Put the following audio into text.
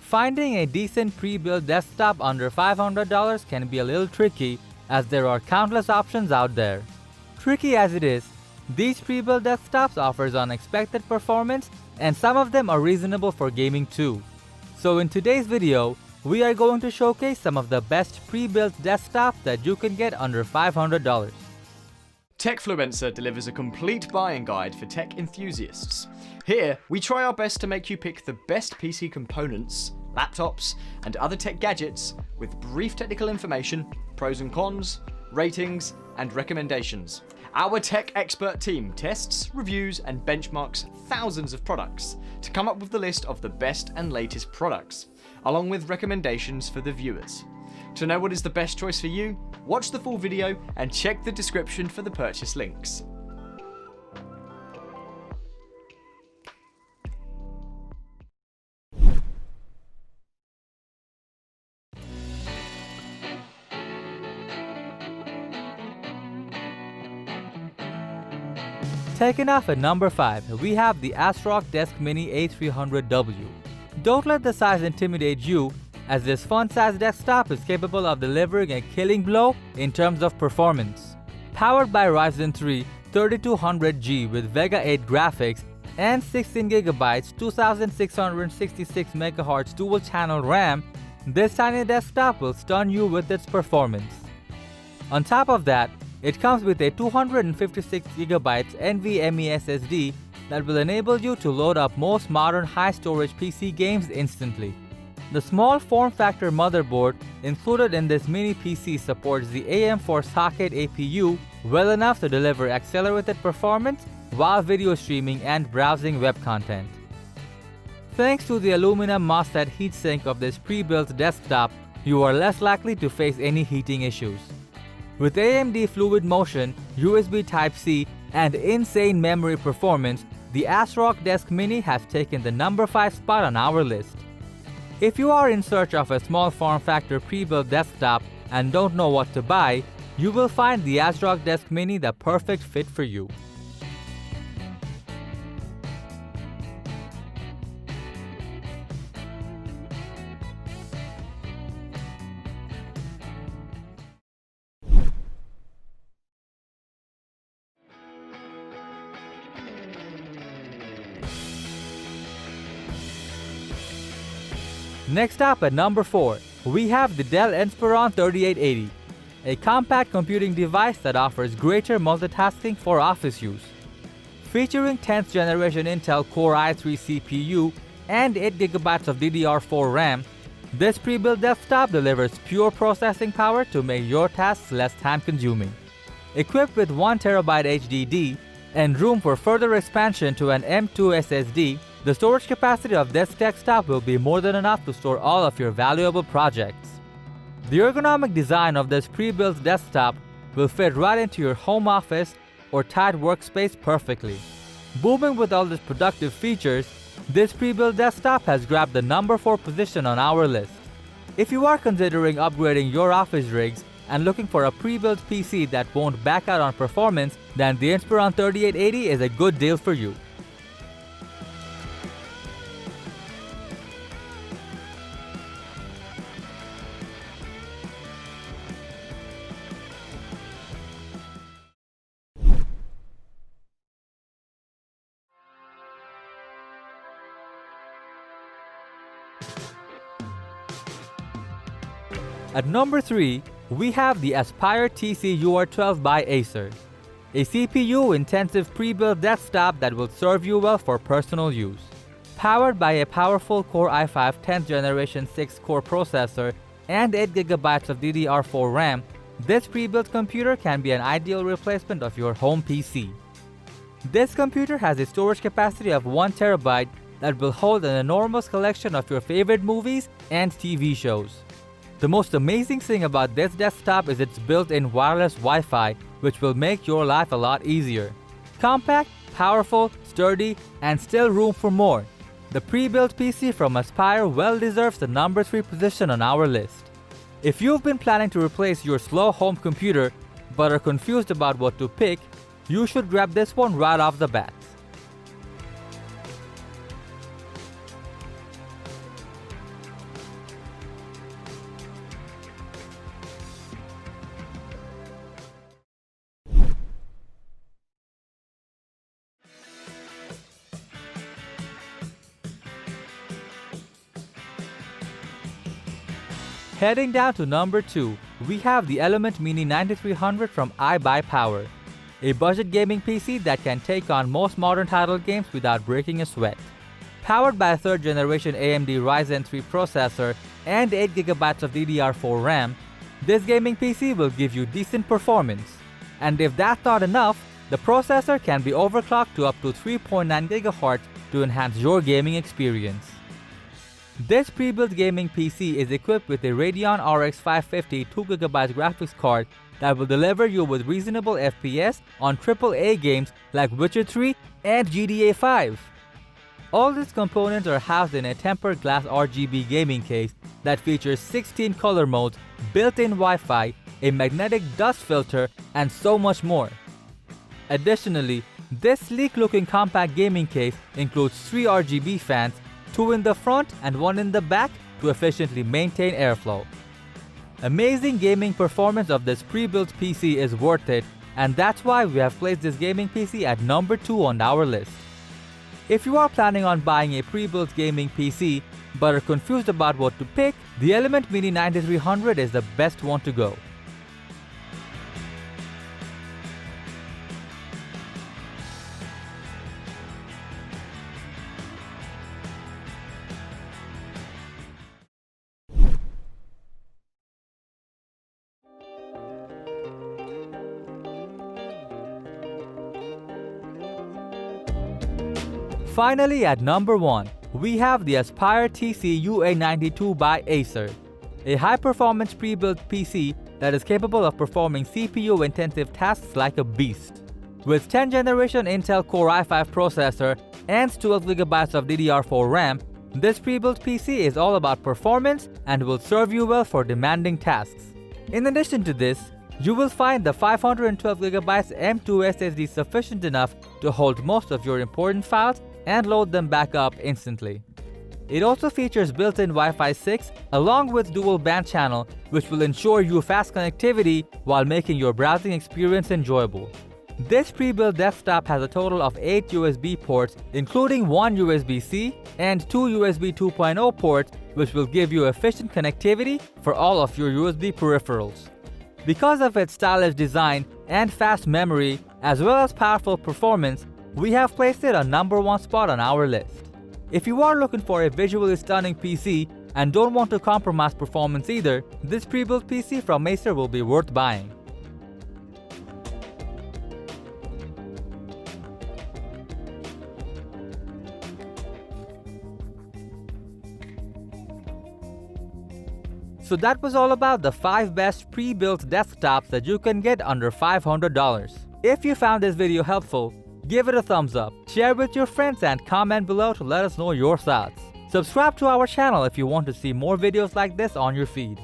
Finding a decent pre-built desktop under $500 can be a little tricky, as there are countless options out there. Tricky as it is, these pre-built desktops offers unexpected performance, and some of them are reasonable for gaming too. So in today's video, we are going to showcase some of the best pre-built desktops that you can get under $500. Techfluencer delivers a complete buying guide for tech enthusiasts. Here, we try our best to make you pick the best PC components, laptops, and other tech gadgets with brief technical information, pros and cons, ratings, and recommendations. Our tech expert team tests, reviews, and benchmarks thousands of products to come up with the list of the best and latest products, along with recommendations for the viewers. To know what is the best choice for you, watch the full video and check the description for the purchase links. Taking off at number 5, we have the ASRock Desk Mini A300W. Don't let the size intimidate you, as this fun-sized desktop is capable of delivering a killing blow in terms of performance. Powered by Ryzen 3 3200G with Vega 8 graphics and 16GB 2666 MHz dual-channel RAM, this tiny desktop will stun you with its performance. On top of that, it comes with a 256GB NVMe SSD that will enable you to load up most modern high-storage PC games instantly. The small form factor motherboard included in this mini PC supports the AM4 socket APU well enough to deliver accelerated performance while video streaming and browsing web content. Thanks to the aluminum MOSFET heatsink of this pre-built desktop, you are less likely to face any heating issues. With AMD Fluid Motion, USB Type-C, and insane memory performance, the ASRock Desk Mini has taken the number 5 spot on our list. If you are in search of a small form factor pre-built desktop and don't know what to buy, you will find the ASRock Desk Mini the perfect fit for you. Next up at number 4, we have the Dell Inspiron 3880, a compact computing device that offers greater multitasking for office use. Featuring 10th generation Intel Core i3 CPU and 8GB of DDR4 RAM, this pre-built desktop delivers pure processing power to make your tasks less time-consuming. Equipped with 1TB HDD and room for further expansion to an M2 SSD, the storage capacity of this desktop will be more than enough to store all of your valuable projects. The ergonomic design of this pre-built desktop will fit right into your home office or tight workspace perfectly. Booming with all these productive features, this pre-built desktop has grabbed the number 4 position on our list. If you are considering upgrading your office rigs and looking for a pre-built PC that won't back out on performance, then the Inspiron 3880 is a good deal for you. At number 3, we have the Aspire TC UR12 by Acer, a CPU-intensive pre-built desktop that will serve you well for personal use. Powered by a powerful Core i5 10th generation 6-core processor and 8GB of DDR4 RAM, this pre-built computer can be an ideal replacement of your home PC. This computer has a storage capacity of 1TB that will hold an enormous collection of your favorite movies and TV shows. The most amazing thing about this desktop is its built-in wireless Wi-Fi, which will make your life a lot easier. Compact, powerful, sturdy, and still room for more. The pre-built PC from Aspire well deserves the number 3 position on our list. If you've been planning to replace your slow home computer but are confused about what to pick, you should grab this one right off the bat. Heading down to number 2, we have the Element Mini 9300 from iBuyPower, a budget gaming PC that can take on most modern title games without breaking a sweat. Powered by a 3rd generation AMD Ryzen 3 processor and 8GB of DDR4 RAM, this gaming PC will give you decent performance. And if that's not enough, the processor can be overclocked to up to 3.9 GHz to enhance your gaming experience. This pre-built gaming PC is equipped with a Radeon RX 550 2GB graphics card that will deliver you with reasonable FPS on AAA games like Witcher 3 and GTA 5. All these components are housed in a tempered glass RGB gaming case that features 16 color modes, built-in Wi-Fi, a magnetic dust filter, and so much more. Additionally, this sleek-looking compact gaming case includes 3 RGB fans, 2 in the front and 1 in the back to efficiently maintain airflow. Amazing gaming performance of this pre-built PC is worth it, and that's why we have placed this gaming PC at number 2 on our list. If you are planning on buying a pre-built gaming PC but are confused about what to pick, the Element Mini 9300 is the best one to go. Finally, at number 1, we have the Aspire TC UA92 by Acer, a high-performance pre-built PC that is capable of performing CPU-intensive tasks like a beast. With 10th generation Intel Core i5 processor and 12GB of DDR4 RAM, this pre-built PC is all about performance and will serve you well for demanding tasks. In addition to this, you will find the 512GB M.2 SSD sufficient enough to hold most of your important files and load them back up instantly. It also features built-in Wi-Fi 6 along with dual band channel, which will ensure you fast connectivity while making your browsing experience enjoyable. This pre-built desktop has a total of 8 USB ports, including 1 USB-C and 2 USB 2.0 ports, which will give you efficient connectivity for all of your USB peripherals. Because of its stylish design and fast memory, as well as powerful performance, we have placed it on number 1 spot on our list. If you are looking for a visually stunning PC and don't want to compromise performance either, this pre-built PC from Acer will be worth buying. So that was all about the 5 best pre-built desktops that you can get under $500. If you found this video helpful, give it a thumbs up, share with your friends, and comment below to let us know your thoughts. Subscribe to our channel if you want to see more videos like this on your feed.